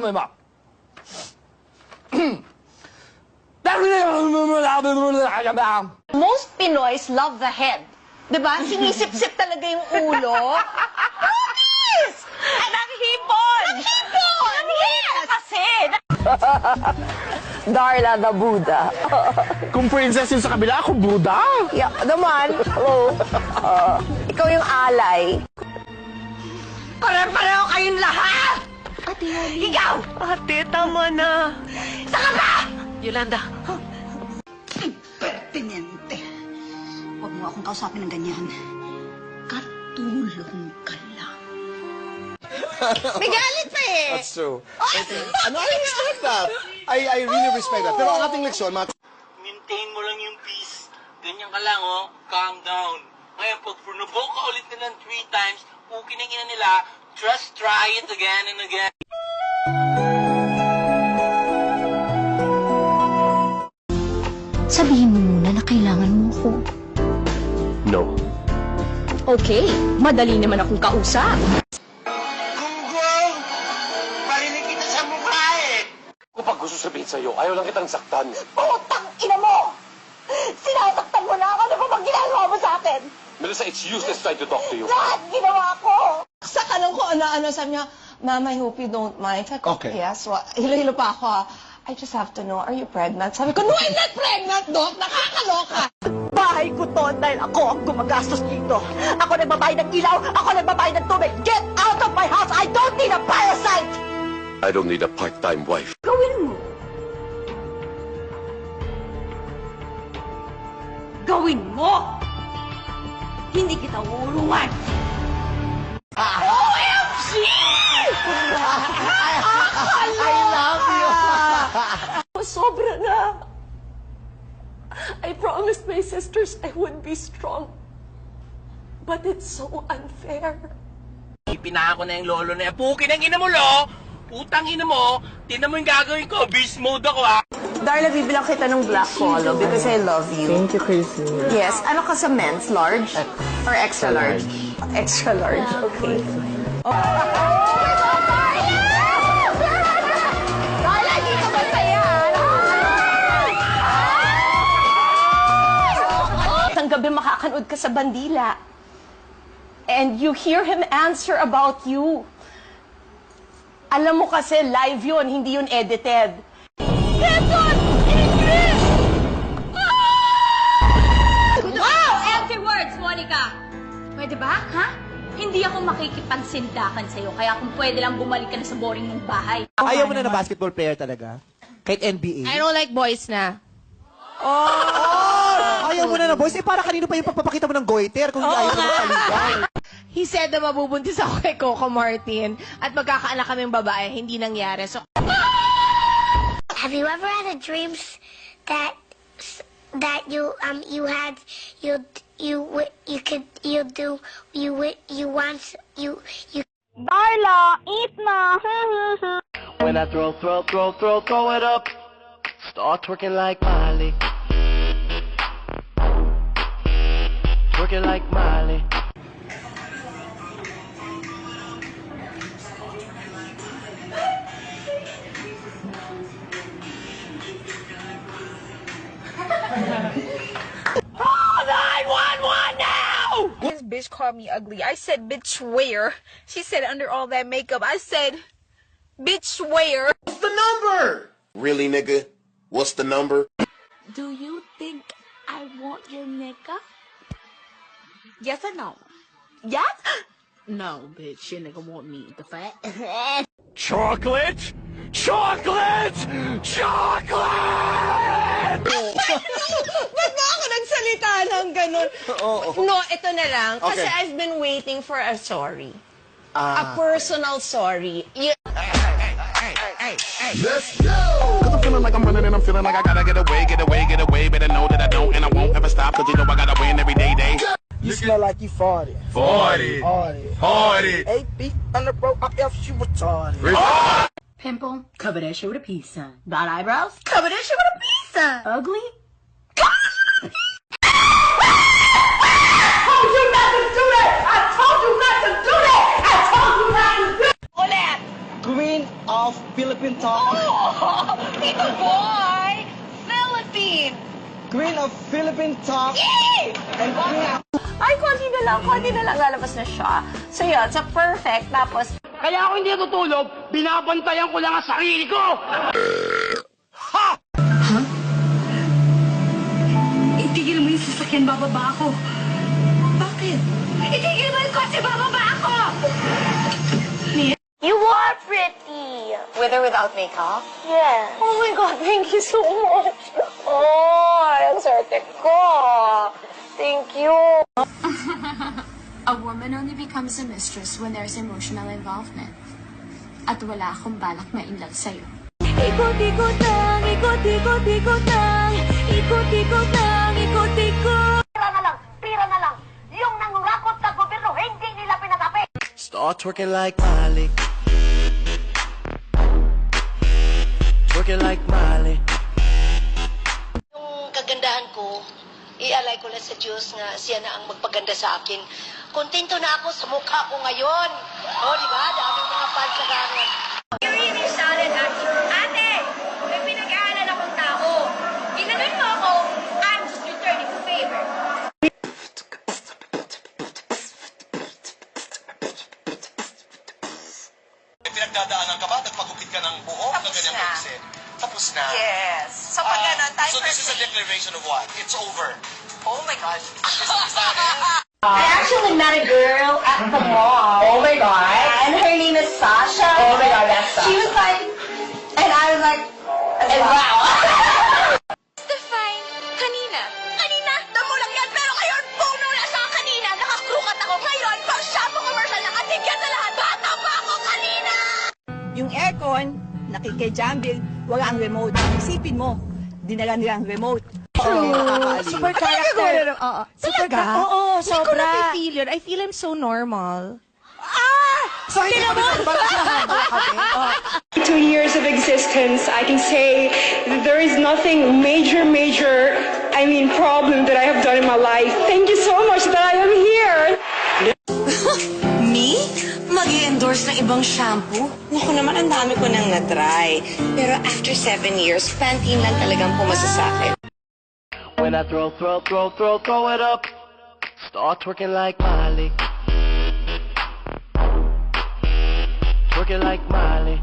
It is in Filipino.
amoy mo. Most Pinoys love the head. Diba? Sinisip-sip talaga yung ulo. Promise! At ang hipon! Ang hipon! Yes! Kasi! Darla the Buddha. Kung princess yung sa kabila, ako Buddha. Yeah, naman. Hello. Ikaw yung alay. Pare-pareho kayong lahat! Ate Yoli. Ikaw! Ate, tama na. Saka ba? Yolanda. Impertinente. Huwag mo akong kausapin ng ganyan. Katulong ka lang. May galit pa eh! That's true. Ano, I respect that. I really respect that. Pero ang ating leksyon, mga... Maintain mo lang yung peace. Ganyan ka lang, oh. Calm down. Ngayon, pag provoke ka ulit nila 3 times, pukinang ina nila, just try it again and again. Sabihin mo muna na kailangan mo ako. No. Okay, madali naman akong kausap. Gunggong! Parinig kita sa mukha eh! Kapag gusto sabihin sa'yo, ayaw lang kitang saktan. Putang ina mo! Sinasaktan mo na ako! Ano ba bang ginagawa mo sa akin? Melissa, it's useless trying to talk to you. Lahat ginawa ko! Sa tanong ko ano-ano, sabi niya, Mama, I hope you don't mind. Sabi ko, Okay. yes. Hilo-hilo pa ako. I just have to know, are you pregnant? Sabi ko, no, I'm not pregnant, Doc! Nakakaloka! Bahay ko to dahil ako ang gumagastos dito. Ako nagbabayad ng ilaw, ako nagbabayad ng tubig. Get out of my house! I don't need a parasite! I don't need a part-time wife. Gawin mo. Gawin mo! Hindi kita uulungan. OMG! I love you! Sobra na. I promised my sisters I would be strong. But it's so unfair. Ipinako na yung lolo na yan. Pukinang ina mo, lo! Utang ina mo! Tinan mo yung gagawin ko. Beast mode ako, ha? Darla, bibilang kita ng black polo because I love you. Thank you, Casey. Yes. Ano ka sa men's? Large? Or extra large? Extra large. Okay. Wala, di ka masaya! Isang gabi makakanood ka sa bandila. And you hear him answer about you. Alam mo kasi live yun, hindi yun edited. Wow! Empty words, Monica! Pwede ba, ha? Hindi ako makikipagsindakan sa'yo, kaya kung pwede lang bumalik ka na sa boring mong bahay. Ayaw mo na basketball player talaga? Kahit NBA? I don't like boys na. Ayaw mo na boys? Eh, para kanino pa yung pagpapakita mo ng goiter kung hindi ayaw mo na kaligaw? He said na mabubuntis ako kay Coco Martin at magkakaanak kaming babae, hindi nangyari. So, Have you ever had a dreams that you Darla, eat na! When I throw it up. Start twerking like Miley. Twerking like Miley. this bitch called me ugly. I said, bitch, where? She said, under all that makeup. I said, bitch, where? What's the number? Really, nigga? What's the number? Do you think I want your nigga? Yes or no? Yes? No, bitch, your nigga want me. The fat? Chocolate? Chocolate! Chocolate! Ba't ba ako nagsalita ng ganun? No, ito na lang. Kasi Okay. I've been waiting for a sorry. A personal sorry. Let's go! Cause I'm feeling like I'm running and I'm feeling like I gotta get away. Better know that I don't and I won't ever stop. Cause you know I gotta win every day. You smell like you farted. 40. 40. 8 feet under broke, I F you retarded. Pimple, cover that shit with a peace sign. Got eyebrows? Cover that shit with a peace sign. Ugly? Queen of Philippines. Philippine Talk. And Ay, konti na lang lalabas na siya. So yun, so perfect. Tapos, Kaya ako hindi natutulog, binabantayan ko lang ang sarili ko! Itigil mo yung sasakyan, bababa ako. Bakit? Itigil mo yung kotse, bababa ako! You are pretty. With or without makeup? yeah. Oh my God, thank you so much. Oh, ang swerte ko. Thank you. A woman only becomes a mistress when there's emotional involvement. At wala akong balak na in love sa'yo. Ikot-ikot lang, ikot-ikot-ikot lang, ikot-ikot lang, ikot-ikot. Pira na lang. Yung nangurakot na gobyerno, hindi nila pinatapi. Start twerking like Miley. Twerking like Miley. Yung kagandahan ko, ialay ko lang sa Diyos na siya na ang magpaganda sa akin. Kontento na ako sa mukha ko ngayon. O, di ba? Daming mga fans sa gangan. You really shouted at me, Ate, may pinag-aaral akong tao. Ginanon mo ako, I'm just returning the favor. Pinagdadaanan ka ba? Nagpagupit ka ng buhok na ganyang kaisip? Tapos na. Yes. So pag ganun, time So for this is a declaration of what? It's over. Oh my God. I actually met a girl at the mall. Oh my God. And her name is Sasha. Oh my God, that's Sasha. She was like, and I was like, and wow. Stefan, kanina, damo lang yan, pero ngayon, puno na sa kanina, nakakrukat ako. Ngayon, pang shampoo commercial, nakatigyan na lahat. Bata pa ako kanina! Yung aircon, nakikijambil, wala ang remote. Isipin mo, dinala nila ang remote. Super character. Super ka? Oo, Hindi ko sobra. na-feel yun. I feel I'm so normal. So, hindi ka ba kami? 2 years of existence, I can say that there is nothing major, problem that I have done in my life. Thank you so much that I am here. Me? Mag-i-endorse ng ibang shampoo? Naku naman, ang dami ko nang na-try. Pero after 7 years, Pantene lang talagang pumasa sa akin. When I throw it up. Start twerking like Miley. Twerking like Miley.